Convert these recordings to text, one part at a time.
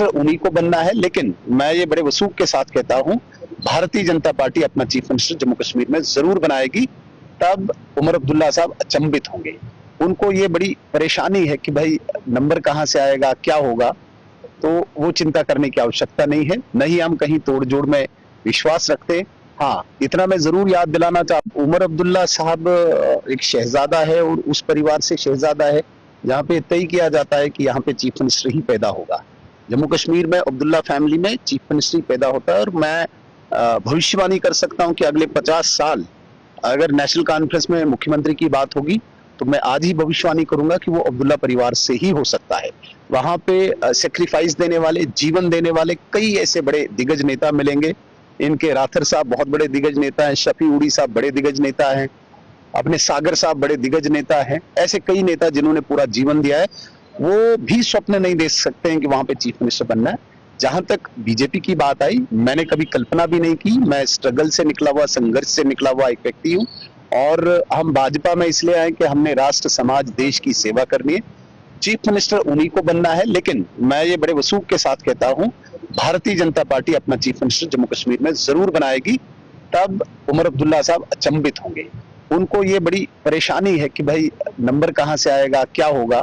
उन्हीं को बनना है, लेकिन मैं ये बड़े वसूख के साथ कहता हूं, भारतीय जनता पार्टी अपना चीफ मिनिस्टर जम्मू कश्मीर में जरूर बनाएगी। तब उमर अब्दुल्ला साहब अचंभित होंगे। उनको ये बड़ी परेशानी है कि भाई नंबर कहां से आएगा, क्या होगा, तो वो चिंता करने की आवश्यकता नहीं है। नहीं हम कहीं तोड़ जोड़ में विश्वास रखते। हाँ, इतना मैं जरूर याद दिलाना चाहता हूं, उमर अब्दुल्ला साहब एक शहजादा है और उस परिवार से शहजादा है जहां पे तय किया जाता है कि यहाँ पे चीफ मिनिस्टर ही पैदा होगा। जम्मू कश्मीर में अब्दुल्ला फैमिली में चीफ मिनिस्टर ही पैदा होता है। और मैं भविष्यवाणी कर सकता हूं कि अगले 50 साल अगर नेशनल कॉन्फ्रेंस में मुख्यमंत्री की बात होगी तो मैं आज ही भविष्यवाणी करूंगा कि वो अब्दुल्ला परिवार से ही हो सकता है। वहां पे सेक्रीफाइस देने वाले, जीवन देने वाले कई ऐसे बड़े दिग्गज नेता मिलेंगे। इनके राथर साहब बहुत बड़े दिग्गज नेता हैं, शफी उड़ी साहब बड़े दिग्गज नेता हैं, अपने सागर साहब बड़े दिग्गज नेता हैं। ऐसे कई नेता जिन्होंने पूरा जीवन दिया है, वो भी स्वप्न नहीं देख सकते हैं कि वहां पे चीफ मिनिस्टर बनना है। जहां तक बीजेपी की बात आई, मैंने कभी कल्पना भी नहीं की। मैं स्ट्रगल से निकला हुआ, संघर्ष से निकला हुआ एक व्यक्ति हूं। और हम भाजपा में इसलिए आए कि हमने राष्ट्र, समाज, देश की सेवा करनी है। चीफ मिनिस्टर उन्हीं को बनना है, लेकिन मैं ये बड़े वसूख के साथ कहता हूं, भारतीय जनता पार्टी अपना चीफ मिनिस्टर जम्मू कश्मीर में जरूर बनाएगी। तब उमर अब्दुल्ला साहब अचंभित होंगे। उनको ये बड़ी परेशानी है कि भाई नंबर कहां से आएगा, क्या होगा,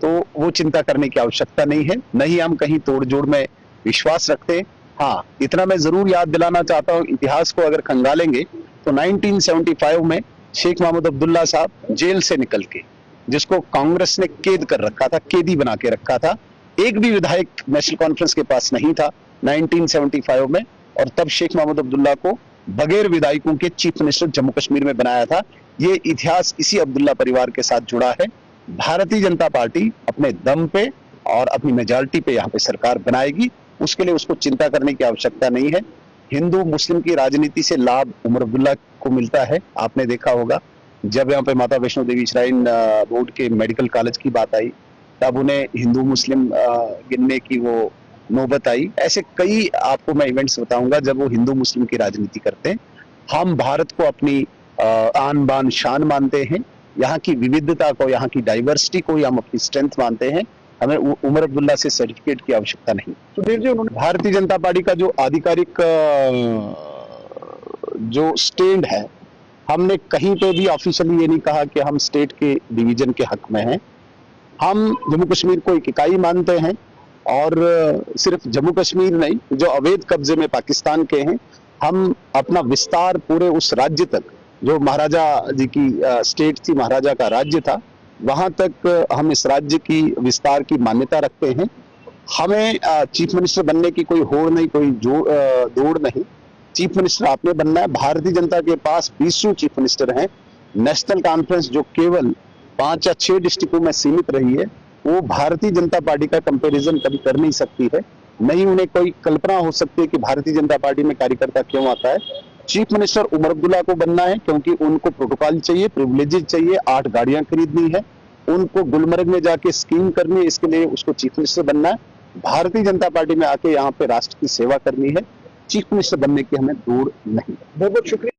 तो वो चिंता करने की आवश्यकता नहीं है। नहीं हम कहीं तोड़ जोड़ में विश्वास रखते। हाँ, इतना मैं जरूर याद दिलाना चाहता हूँ, इतिहास को अगर खंगालेंगे तो 1975 में शेख मोहम्मद अब्दुल्ला साहब जेल से निकल के, जिसको कांग्रेस ने कैद कर रखा था, कैदी बना के रखा था, एक भी विधायक नेशनल कॉन्फ्रेंस के पास नहीं था 1975 में। और तब शेख मोहम्मद अब्दुल्ला को बगैर विधायकों के चीफ मिनिस्टर जम्मू कश्मीर में बनाया था। ये इतिहास इसी अब्दुल्ला परिवार के साथ जुड़ा है। भारतीय जनता पार्टी अपने दम पे और अपनी मेजॉरिटी पे यहाँ पे सरकार बनाएगी। उसके लिए उसको चिंता करने की आवश्यकता नहीं है। हिंदू मुस्लिम की राजनीति से लाभ उमर अब्दुल्ला को मिलता है। आपने देखा होगा जब यहाँ पे माता वैष्णो देवी श्राइन बोर्ड के मेडिकल कॉलेज की बात आई, तब उन्हें हिंदू मुस्लिम गिनने की वो नौबत आई। ऐसे कई आपको मैं इवेंट्स बताऊंगा जब वो हिंदू मुस्लिम की राजनीति करते हैं। हम भारत को अपनी आन बान शान मानते हैं, यहाँ की विविधता को, यहाँ की डाइवर्सिटी को हम अपनी स्ट्रेंथ मानते हैं। हमें उमर अब्दुल्ला से सर्टिफिकेट की आवश्यकता नहीं। सुधीर जी, उन्होंने भारतीय जनता पार्टी का जो आधिकारिक जो स्टैंड है, हमने कहीं पे भी ऑफिशियली ये नहीं कहा कि हम स्टेट के डिवीजन के हक में हैं। हम जम्मू कश्मीर को एक इकाई मानते हैं और सिर्फ जम्मू कश्मीर नहीं, जो अवैध कब्जे में पाकिस्तान के हैं, हम अपना विस्तार पूरे उस राज्य तक, जो महाराजा जी की स्टेट थी, महाराजा का राज्य था, वहां तक हम इस राज्य की विस्तार की मान्यता रखते हैं। हमें चीफ मिनिस्टर बनने की कोई होड़ नहीं, कोई दौड़ नहीं। चीफ मिनिस्टर आपने बनना है। भारतीय जनता के पास 20 चीफ मिनिस्टर हैं। नेशनल कॉन्फ्रेंस जो केवल 5 या 6 डिस्ट्रिक्टों में सीमित रही है, वो भारतीय जनता पार्टी का कंपैरिजन कभी कर नहीं सकती है। नहीं उन्हें कोई कल्पना हो सकती है कि भारतीय जनता पार्टी में कार्यकर्ता क्यों आता है। चीफ मिनिस्टर उमर अब्दुल्ला को बनना है क्योंकि उनको प्रोटोकॉल चाहिए, प्रिविलेजेस चाहिए, 8 गाड़ियां खरीदनी है, उनको गुलमर्ग में जाके स्कीम करनी है, इसके लिए उसको चीफ मिनिस्टर बनना है। भारतीय जनता पार्टी में आके यहाँ पे राष्ट्र की सेवा करनी है। चीफ मिनिस्टर बनने की हमें दूर नहीं। बहुत बहुत शुक्रिया।